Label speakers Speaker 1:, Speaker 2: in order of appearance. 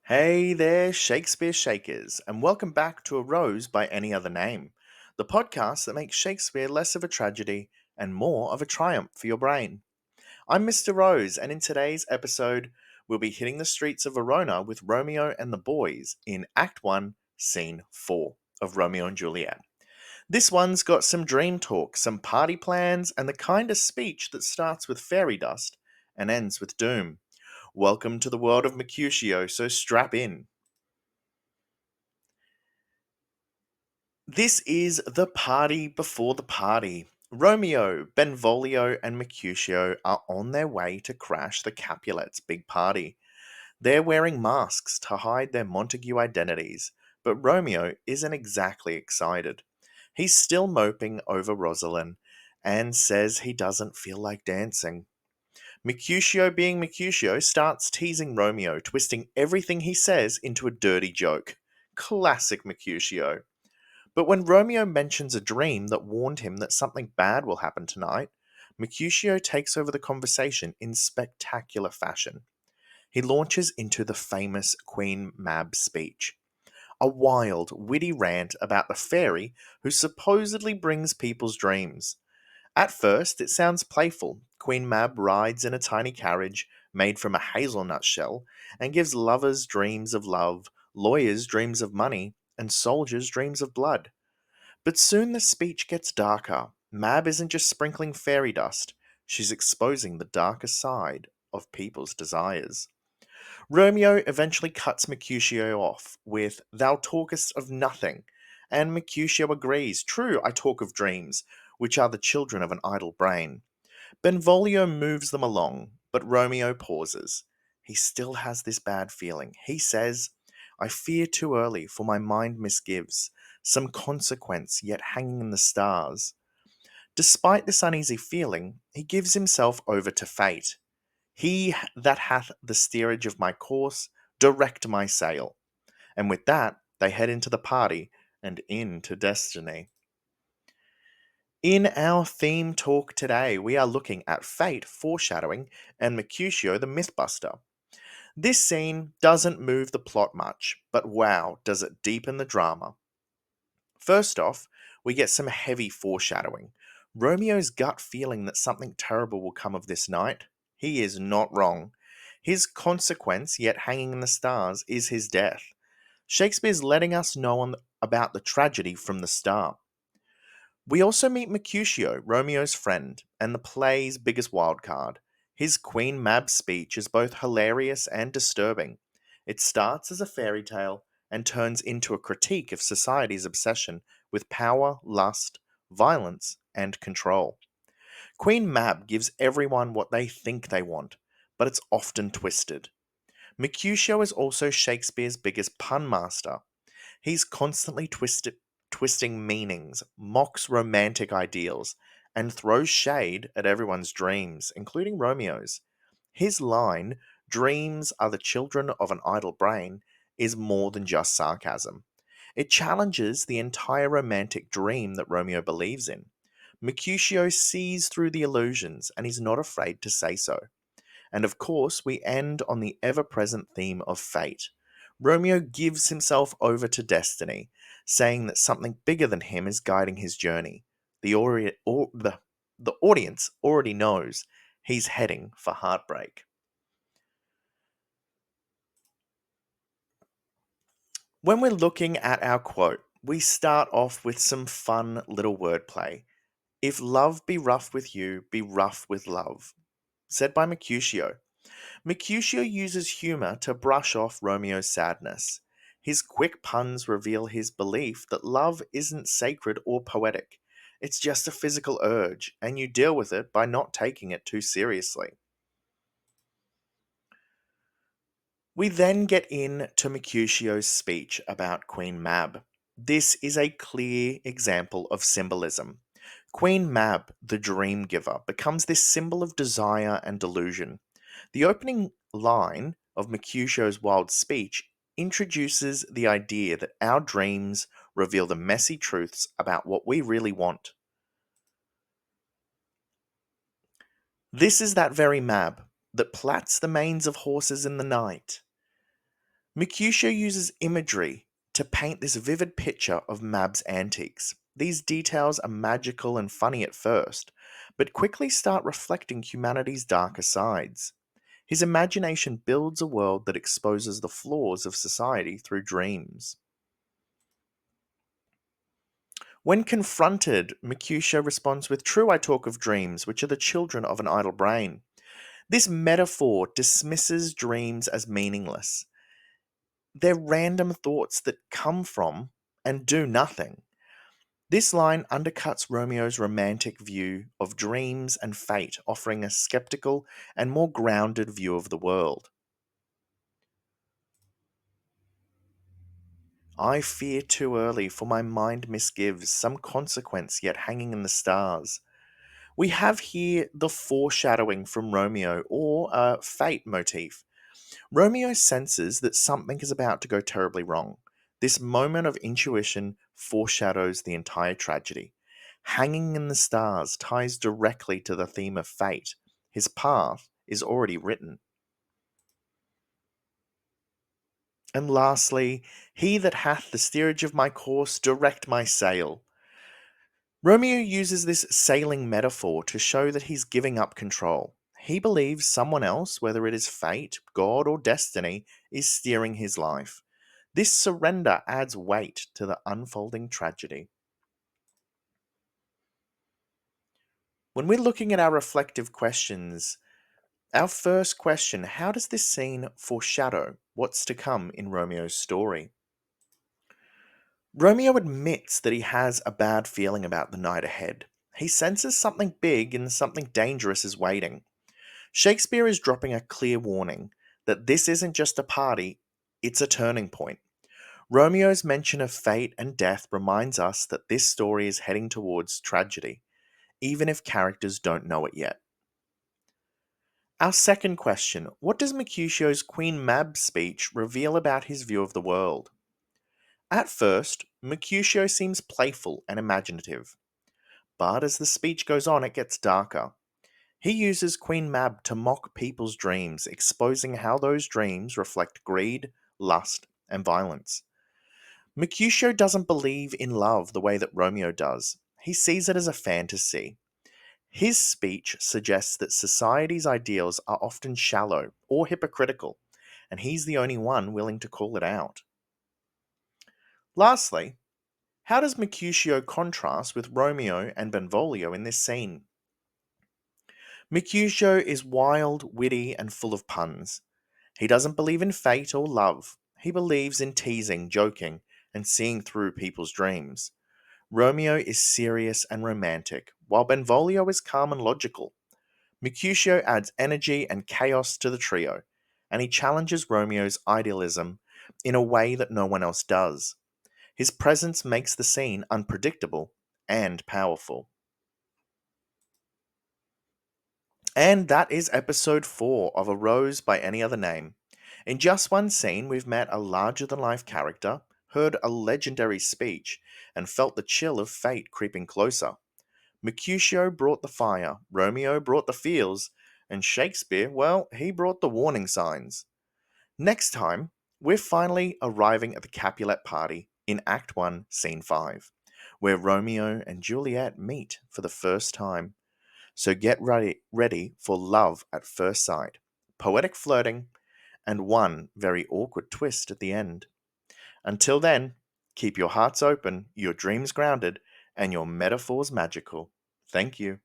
Speaker 1: Hey there, Shakespeare Shakers, and welcome back to A Rose by Any Other Name, the podcast that makes Shakespeare less of a tragedy and more of a triumph for your brain. I'm Mr. Rose, and in today's episode, we'll be hitting the streets of Verona with Romeo and the boys in Act 1, Scene 4 of Romeo and Juliet. This one's got some dream talk, some party plans, and the kind of speech that starts with fairy dust and ends with doom. Welcome to the world of Mercutio, so strap in. This is the party before the party. Romeo, Benvolio, and Mercutio are on their way to crash the Capulets' big party. They're wearing masks to hide their Montague identities, but Romeo isn't exactly excited. He's still moping over Rosalind and says he doesn't feel like dancing. Mercutio, being Mercutio, starts teasing Romeo, twisting everything he says into a dirty joke. Classic Mercutio. But when Romeo mentions a dream that warned him that something bad will happen tonight, Mercutio takes over the conversation in spectacular fashion. He launches into the famous Queen Mab speech, a wild, witty rant about the fairy who supposedly brings people's dreams. At first, it sounds playful. Queen Mab rides in a tiny carriage made from a hazelnut shell and gives lovers dreams of love, lawyers dreams of money, and soldiers dreams of blood. But soon the speech gets darker. Mab isn't just sprinkling fairy dust, she's exposing the darker side of people's desires. Romeo eventually cuts Mercutio off with, "Thou talkest of nothing," and Mercutio agrees, "True, I talk of dreams, which are the children of an idle brain." Benvolio moves them along, but Romeo pauses. He still has this bad feeling. He says, "I fear too early, for my mind misgives some consequence yet hanging in the stars." Despite this uneasy feeling, he gives himself over to fate. "He that hath the steerage of my course, direct my sail." And with that, they head into the party and into destiny. In our theme talk today, we are looking at fate, foreshadowing, and Mercutio the Mythbuster. This scene doesn't move the plot much, but wow, does it deepen the drama. First off, we get some heavy foreshadowing. Romeo's gut feeling that something terrible will come of this night. He is not wrong. His consequence, yet hanging in the stars, is his death. Shakespeare's letting us know about the tragedy from the start. We also meet Mercutio, Romeo's friend, and the play's biggest wildcard. His Queen Mab speech is both hilarious and disturbing. It starts as a fairy tale and turns into a critique of society's obsession with power, lust, violence, and control. Queen Mab gives everyone what they think they want, but it's often twisted. Mercutio is also Shakespeare's biggest pun master. He's constantly twisting meanings, mocks romantic ideals, and throws shade at everyone's dreams, including Romeo's. His line, "Dreams are the children of an idle brain," is more than just sarcasm. It challenges the entire romantic dream that Romeo believes in. Mercutio sees through the illusions, and he's not afraid to say so. And of course, we end on the ever present theme of fate. Romeo gives himself over to destiny, saying that something bigger than him is guiding his journey. The audience already knows he's heading for heartbreak. When we're looking at our quote, we start off with some fun little wordplay. "If love be rough with you, be rough with love," said by Mercutio. Mercutio uses humor to brush off Romeo's sadness. His quick puns reveal his belief that love isn't sacred or poetic. It's just a physical urge, and you deal with it by not taking it too seriously. We then get into Mercutio's speech about Queen Mab. This is a clear example of symbolism. Queen Mab, the dream giver, becomes this symbol of desire and delusion. The opening line of Mercutio's wild speech introduces the idea that our dreams reveal the messy truths about what we really want. This is that very Mab that plats the manes of horses in the night. Mercutio uses imagery to paint this vivid picture of Mab's antics. These details are magical and funny at first, but quickly start reflecting humanity's darker sides. His imagination builds a world that exposes the flaws of society through dreams. When confronted, Mercutio responds with, "True, I talk of dreams, which are the children of an idle brain." This metaphor dismisses dreams as meaningless. They're random thoughts that come from and do nothing. This line undercuts Romeo's romantic view of dreams and fate, offering a skeptical and more grounded view of the world. I fear too early, for my mind misgives some consequence yet hanging in the stars. We have here the foreshadowing from Romeo, or a fate motif. Romeo senses that something is about to go terribly wrong. This moment of intuition foreshadows the entire tragedy. Hanging in the stars ties directly to the theme of fate. His path is already written. And lastly, he that hath the steerage of my course direct my sail. Romeo uses this sailing metaphor to show that he's giving up control. He believes someone else, whether it is fate, God, or destiny, is steering his life. This surrender adds weight to the unfolding tragedy. When we're looking at our reflective questions, our first question: how does this scene foreshadow what's to come in Romeo's story? Romeo admits that he has a bad feeling about the night ahead. He senses something big and something dangerous is waiting. Shakespeare is dropping a clear warning that this isn't just a party, it's a turning point. Romeo's mention of fate and death reminds us that this story is heading towards tragedy, even if characters don't know it yet. Our second question: what does Mercutio's Queen Mab speech reveal about his view of the world? At first, Mercutio seems playful and imaginative, but as the speech goes on, it gets darker. He uses Queen Mab to mock people's dreams, exposing how those dreams reflect greed, lust, and violence. Mercutio doesn't believe in love the way that Romeo does. He sees it as a fantasy. His speech suggests that society's ideals are often shallow or hypocritical, and he's the only one willing to call it out. Lastly, how does Mercutio contrast with Romeo and Benvolio in this scene? Mercutio is wild, witty, and full of puns. He doesn't believe in fate or love. He believes in teasing, joking, and seeing through people's dreams. Romeo is serious and romantic, while Benvolio is calm and logical. Mercutio adds energy and chaos to the trio, and he challenges Romeo's idealism in a way that no one else does. His presence makes the scene unpredictable and powerful. And that is episode 4 of A Rose by Any Other Name. In just one scene, we've met a larger than life character, heard a legendary speech, and felt the chill of fate creeping closer. Mercutio brought the fire, Romeo brought the feels, and Shakespeare, well, he brought the warning signs. Next time, we're finally arriving at the Capulet party in Act 1, Scene 5, where Romeo and Juliet meet for the first time. So get ready for love at first sight, poetic flirting, and one very awkward twist at the end. Until then, keep your hearts open, your dreams grounded, and your metaphors magical. Thank you.